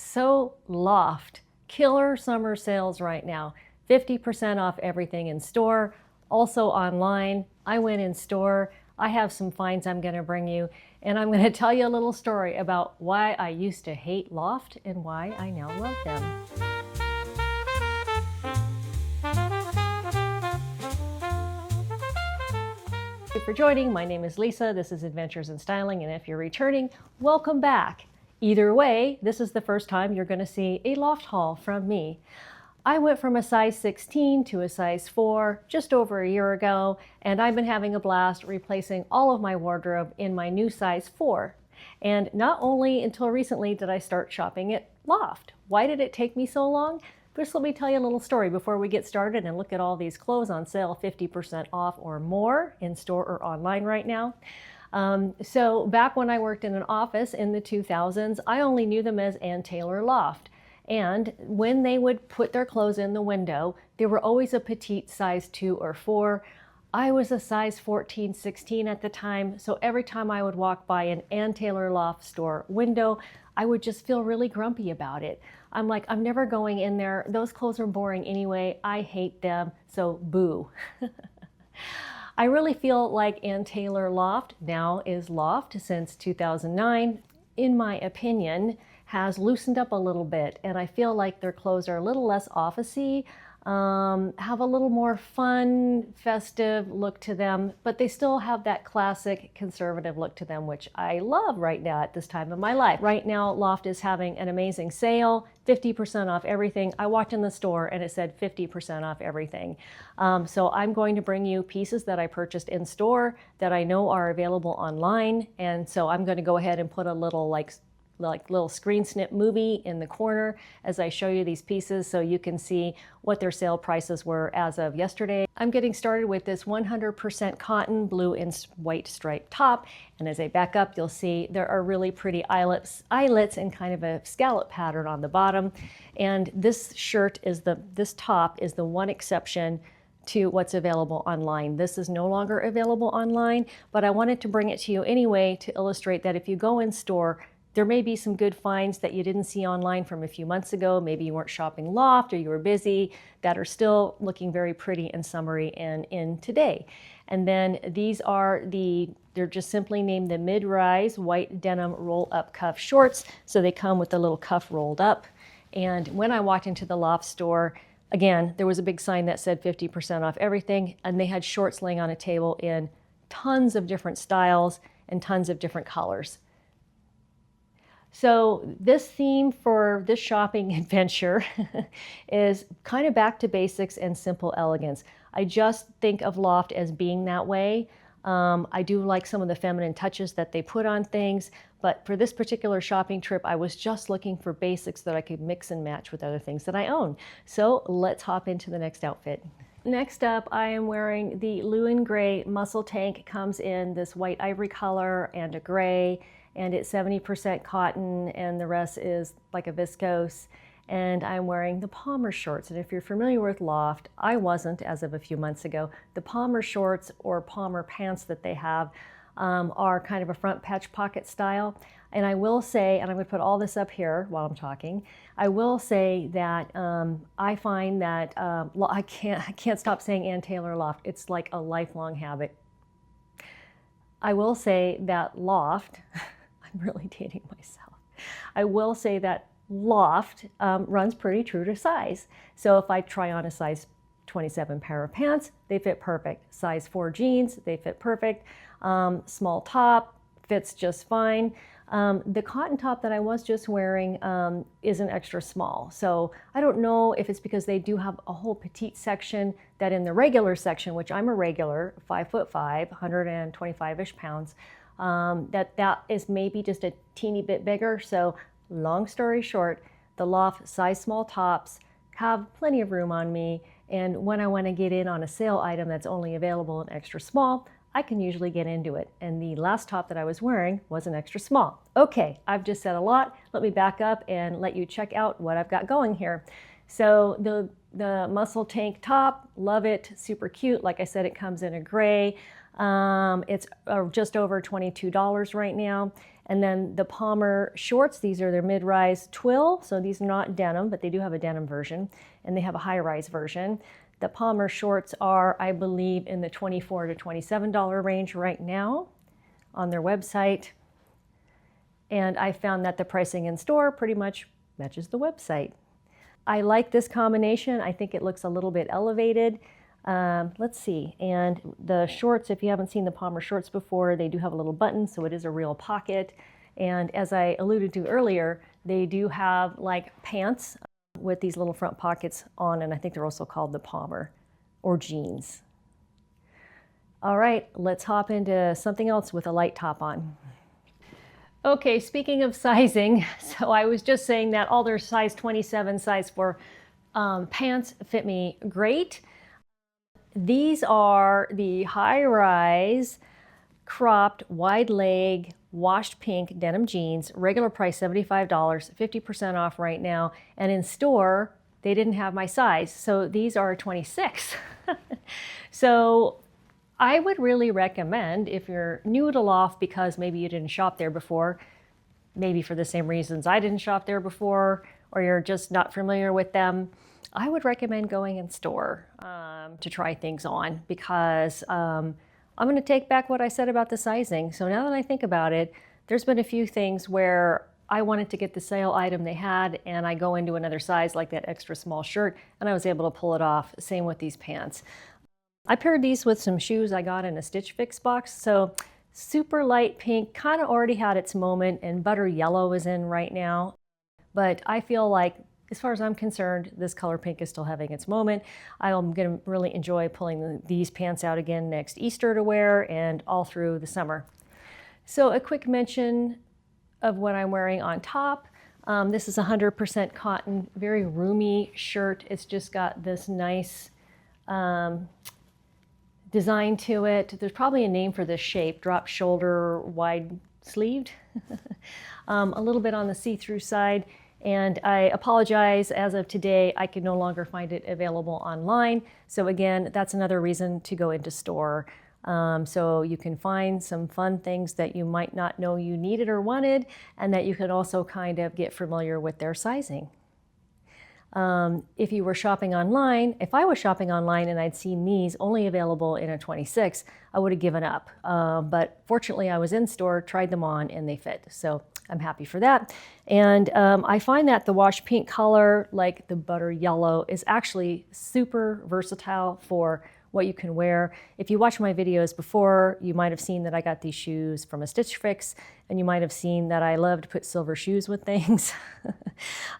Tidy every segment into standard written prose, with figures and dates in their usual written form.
So Loft, killer summer sales right now. 50% off everything in store, also online. I went in store. I have some finds I'm going to bring you, and I'm going to tell you a little story about why I used to hate Loft and why I now love them. Thank you for joining. My name is Lisa. This is Adventures in Styling, and if you're returning, welcome back. Either way, this is the first time you're going to see a Loft haul from me. I went from a size 16 to a size 4 just over a year ago, and I've been having a blast replacing all of my wardrobe in my new size 4. And not only until recently did I start shopping at Loft. Why did it take me so long? First, let me tell you a little story before we get started and look at all these clothes on sale, 50% off or more in store or online right now. So back when I worked in an office in the 2000s, I only knew them as Ann Taylor Loft. And when they would put their clothes in the window, they were always a petite size 2 or 4. I was a size 14, 16 at the time, so every time I would walk by an Ann Taylor Loft store window, I would just feel really grumpy about it. I'm like, I'm never going in there. Those clothes are boring anyway. I hate them, so boo. I really feel like Ann Taylor Loft, now is Loft since 2009, in my opinion, has loosened up a little bit, and I feel like their clothes are a little less office-y, have a little more fun, festive look to them, but they still have that classic conservative look to them, which I love right now at this time of my life. Right now, Loft is having an amazing sale, 50% off everything. I walked in the store and it said 50% off everything. So I'm going to bring you pieces that I purchased in store that I know are available online, and so I'm going to go ahead and put a little like little screen snip movie in the corner as I show you these pieces so you can see what their sale prices were as of yesterday. I'm getting started with this 100% cotton blue and white striped top, and as I back up you'll see there are really pretty eyelets and kind of a scallop pattern on the bottom, and this top is the one exception to what's available online. This is no longer available online, but I wanted to bring it to you anyway to illustrate that if you go in store, there may be some good finds that you didn't see online from a few months ago. Maybe you weren't shopping Loft or you were busy, that are still looking very pretty and summery and in today. And then these are they're just simply named the mid-rise white denim roll-up cuff shorts. So they come with the little cuff rolled up. And when I walked into the Loft store, again, there was a big sign that said 50% off everything, and they had shorts laying on a table in tons of different styles and tons of different colors. So this theme for this shopping adventure is kind of back to basics and simple elegance. I just think of Loft as being that way. I do like some of the feminine touches that they put on things, but for this particular shopping trip, I was just looking for basics that I could mix and match with other things that I own. So let's hop into the next outfit. Next up, I am wearing the Lewin Gray muscle tank. Comes in this white ivory color and a gray, and it's 70% cotton and the rest is like a viscose. And I'm wearing the Palmer shorts. And if you're familiar with Loft, I wasn't as of a few months ago. The Palmer shorts or Palmer pants that they have are kind of a front patch pocket style. And I will say, and I'm going to put all this up here while I'm talking, I will say that I find that I can't stop saying Ann Taylor Loft. It's like a lifelong habit. I will say that Loft, I'm really dating myself. I will say that Loft runs pretty true to size. So if I try on a size 27 pair of pants, they fit perfect. Size 4 jeans, they fit perfect. Small top fits just fine. The cotton top that I was just wearing is an extra small. So I don't know if it's because they do have a whole petite section that in the regular section, which I'm a regular, 5'5", 125-ish pounds, that is maybe just a teeny bit bigger. So long story short, the Loft size small tops have plenty of room on me, and when I want to get in on a sale item that's only available in extra small, I can usually get into it. And the last top that I was wearing was an extra small. Okay, I've just said a lot. Let me back up and let you check out what I've got going here. So the muscle tank top, love it, super cute. Like I said, it comes in a gray. It's just over $22 right now. And then the Palmer shorts, these are their mid-rise twill. So these are not denim, but they do have a denim version, and they have a high-rise version. The Palmer shorts are, I believe, in the $24 to $27 range right now on their website. And I found that the pricing in store pretty much matches the website. I like this combination. I think it looks a little bit elevated. Let's see, and the shorts, if you haven't seen the Palmer shorts before, they do have a little button, so it is a real pocket. And as I alluded to earlier, they do have like pants with these little front pockets on, and I think they're also called the Palmer or jeans. All right, let's hop into something else with a light top on. Okay, speaking of sizing, so I was just saying that all their size 27, size 4 pants fit me great. These are the high-rise, cropped, wide leg, washed pink denim jeans, regular price $75, 50% off right now. And in store, they didn't have my size. So these are 26. So I would really recommend, if you're new to Loft because maybe you didn't shop there before, maybe for the same reasons I didn't shop there before, or you're just not familiar with them, I would recommend going in store to try things on, because I'm going to take back what I said about the sizing. So now that I think about it, there's been a few things where I wanted to get the sale item they had, and I go into another size, like that extra small shirt, and I was able to pull it off. Same with these pants. I paired these with some shoes I got in a Stitch Fix box. So super light pink, kind of already had its moment, and butter yellow is in right now. But I feel like, as far as I'm concerned, this color pink is still having its moment. I'm going to really enjoy pulling these pants out again next Easter to wear and all through the summer. So a quick mention of what I'm wearing on top. This is 100% cotton, very roomy shirt. It's just got this nice design to it. There's probably a name for this shape, drop shoulder, wide sleeved. A little bit on the see-through side. And I apologize, as of today, I can no longer find it available online. So again, that's another reason to go into store. So you can find some fun things that you might not know you needed or wanted, and that you can also kind of get familiar with their sizing. If you were shopping online, if I was shopping online and I'd seen these only available in a 26, I would have given up. But fortunately, I was in store, tried them on, and they fit. So I'm happy for that. And I find that the wash pink color, like the butter yellow, is actually super versatile for what you can wear. If you watch my videos before, you might have seen that I got these shoes from a Stitch Fix, and you might have seen that I love to put silver shoes with things.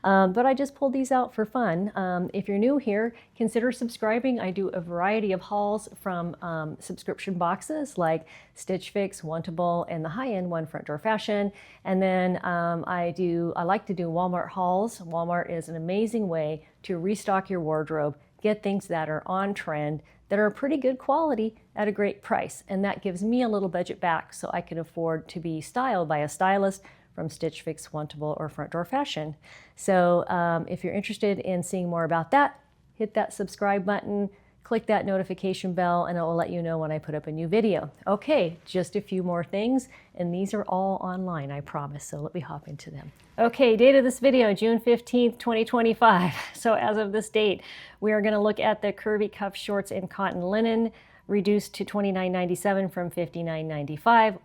But I just pulled these out for fun. If you're new here, consider subscribing. I do a variety of hauls from subscription boxes like Stitch Fix, Wantable, and the high-end one, Front Door Fashion. And then I like to do Walmart hauls. Walmart is an amazing way to restock your wardrobe, get things that are on trend, that are pretty good quality at a great price. And that gives me a little budget back so I can afford to be styled by a stylist from Stitch Fix, Wantable, or Front Door Fashion. So if you're interested in seeing more about that, hit that subscribe button, click that notification bell, and it will let you know when I put up a new video. Okay, just a few more things, and these are all online, I promise, so let me hop into them. Okay, date of this video, June 15th, 2025. So as of this date, we are gonna look at the Curvy cuff shorts in cotton linen, reduced to $29.97 from $59.95.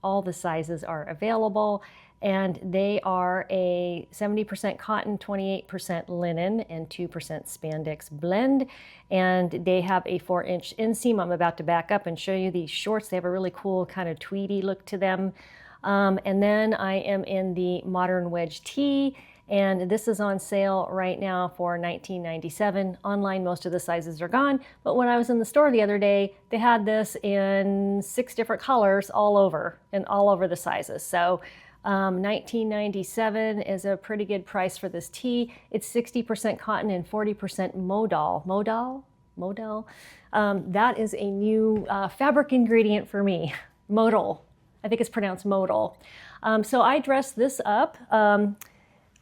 All the sizes are available, and they are a 70% cotton, 28% linen, and 2% spandex blend. And they have a 4-inch inseam. I'm about to back up and show you these shorts. They have a really cool kind of tweedy look to them. And then I am in the modern wedge tee, and this is on sale right now for $19.97. Online, most of the sizes are gone, but when I was in the store the other day, they had this in 6 different colors all over the sizes. So $19.97 is a pretty good price for this tee. It's 60% cotton and 40% modal. Modal? That is a new fabric ingredient for me. Modal. I think it's pronounced modal. So I dressed this up.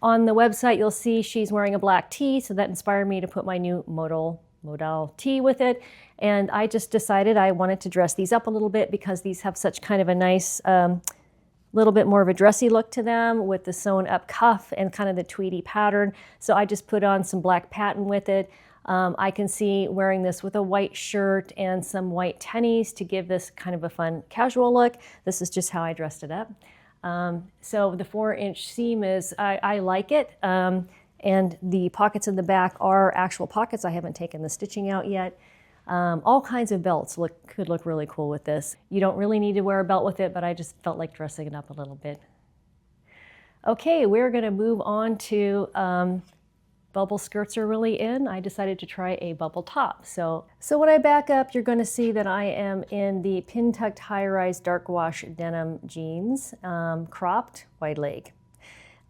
On the website, you'll see she's wearing a black tee, so that inspired me to put my new modal tee with it. And I just decided I wanted to dress these up a little bit because these have such kind of a nice little bit more of a dressy look to them with the sewn up cuff and kind of the tweedy pattern. So I just put on some black patent with it. I can see wearing this with a white shirt and some white tennies to give this kind of a fun casual look. This is just how I dressed it up. So the 4-inch seam is, I like it. And the pockets in the back are actual pockets. I haven't taken the stitching out yet. All kinds of belts could look really cool with this. You don't really need to wear a belt with it, but I just felt like dressing it up a little bit. Okay, we're gonna move on to bubble skirts are really in. I decided to try a bubble top. So when I back up, you're gonna see that I am in the pin-tucked high-rise dark wash denim jeans, cropped, wide leg.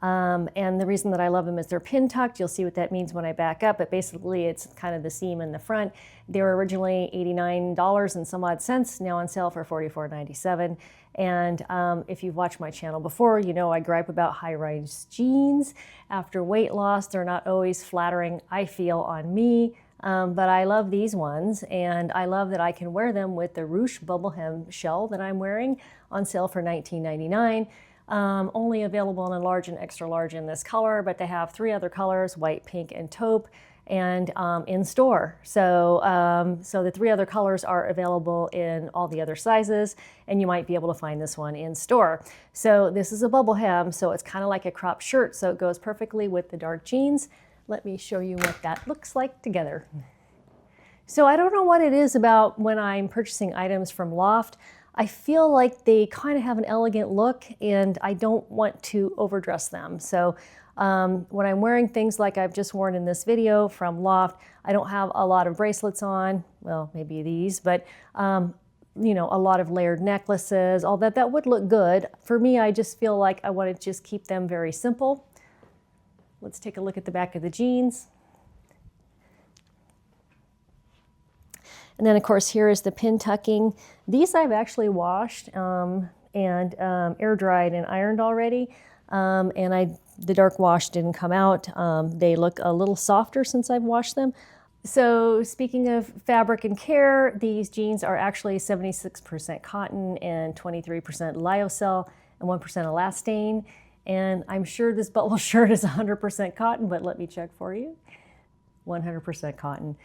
And the reason that I love them is they're pin-tucked. You'll see what that means when I back up, but basically it's kind of the seam in the front. They were originally $89 and some odd cents, now on sale for $44.97. And if you've watched my channel before, you know I gripe about high-rise jeans. After weight loss, they're not always flattering, I feel, on me. But I love these ones, and I love that I can wear them with the ruche bubble hem shell that I'm wearing, on sale for $19.99. Only available in a large and extra large in this color, but they have 3 other colors, white, pink, and taupe, and in store. So the 3 other colors are available in all the other sizes, and you might be able to find this one in store. So this is a bubble hem, so it's kind of like a cropped shirt, so it goes perfectly with the dark jeans. Let me show you what that looks like together. So I don't know what it is about when I'm purchasing items from Loft. I feel like they kind of have an elegant look, and I don't want to overdress them. So when I'm wearing things like I've just worn in this video from Loft, I don't have a lot of bracelets on, well, maybe these, but you know, a lot of layered necklaces, all that, that would look good. For me, I just feel like I want to just keep them very simple. Let's take a look at the back of the jeans. And then, of course, here is the pin tucking. These I've actually washed and air dried and ironed already. And the dark wash didn't come out. They look a little softer since I've washed them. So speaking of fabric and care, these jeans are actually 76% cotton and 23% lyocell and 1% elastane. And I'm sure this bubble shirt is 100% cotton, but let me check for you. 100% cotton.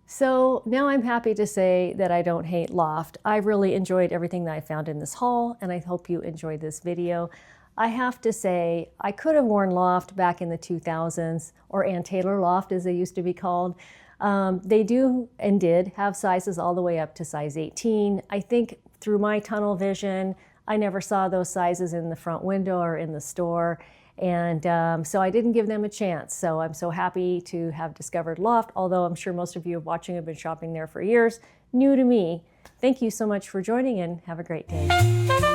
So now I'm happy to say that I don't hate Loft. I really enjoyed everything that I found in this haul, and I hope you enjoyed this video. I have to say, I could have worn Loft back in the 2000s, or Ann Taylor Loft as they used to be called. They do and did have sizes all the way up to size 18. I think through my tunnel vision, I never saw those sizes in the front window or in the store. And so I didn't give them a chance. So I'm so happy to have discovered Loft, although I'm sure most of you watching have been shopping there for years. New to me. Thank you so much for joining, and have a great day.